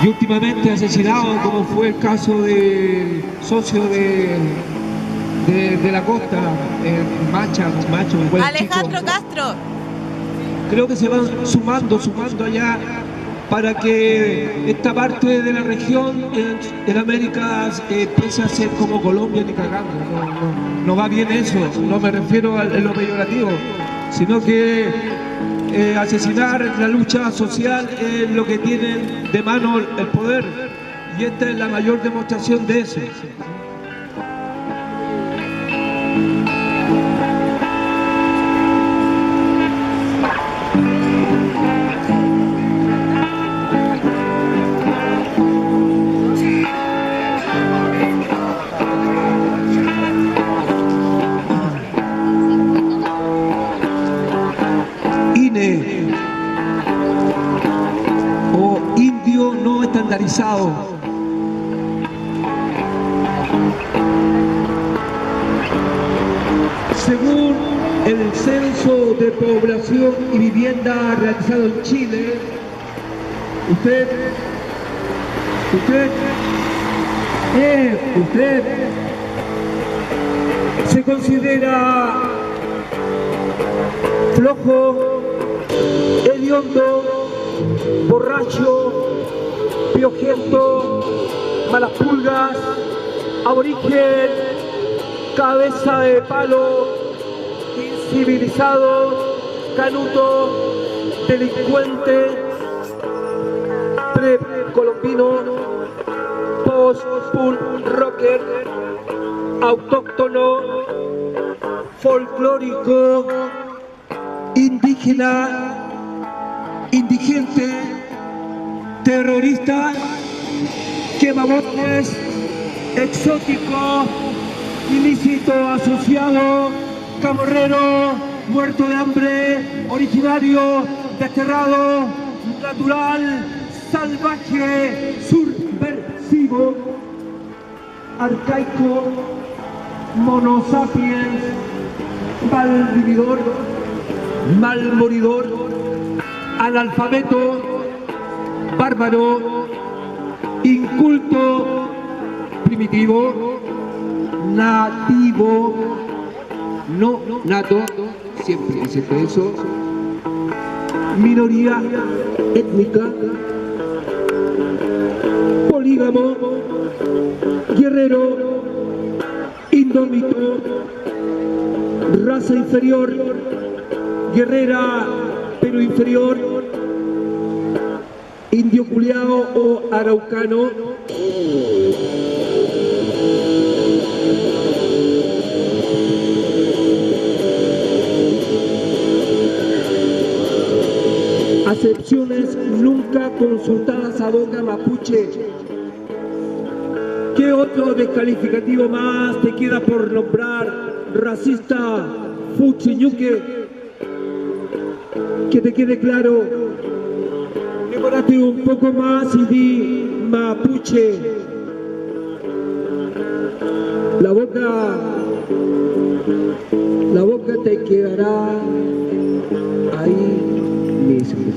y últimamente asesinado, como fue el caso del socio de la costa, Macho, Alejandro chico. Castro. Creo que se van sumando allá para que esta parte de la región en América empiece a ser como Colombia ni cagando. No va bien eso, no me refiero a lo peyorativo, sino que asesinar la lucha social es lo que tienen de mano el poder, y esta es la mayor demostración de eso. INE o indio no estandarizado. Según el censo de población y vivienda realizado en Chile, usted se considera flojo, hediondo, borracho, piojento, malas pulgas, aborigen, cabeza de palo, incivilizado, canuto, delincuente, pre-colombino, post-punk rocker, autóctono, folclórico, indígena, indigente, terrorista, quemabosques, exótico, ilícito asociado, camorrero, muerto de hambre, originario, desterrado, natural, salvaje, subversivo, arcaico, monosapiens, malvividor, malmoridor, analfabeto, bárbaro, inculto, primitivo, nativo, no nato, siempre eso, minoría étnica, polígamo, guerrero, indómito, raza inferior, guerrera pero inferior, indio culiao o araucano, acepciones nunca consultadas a boca mapuche. ¿Qué otro descalificativo más te queda por nombrar? Racista, fuchiñuque. Que te quede claro, demórate un poco más y di mapuche. La boca te quedará ahí mismo.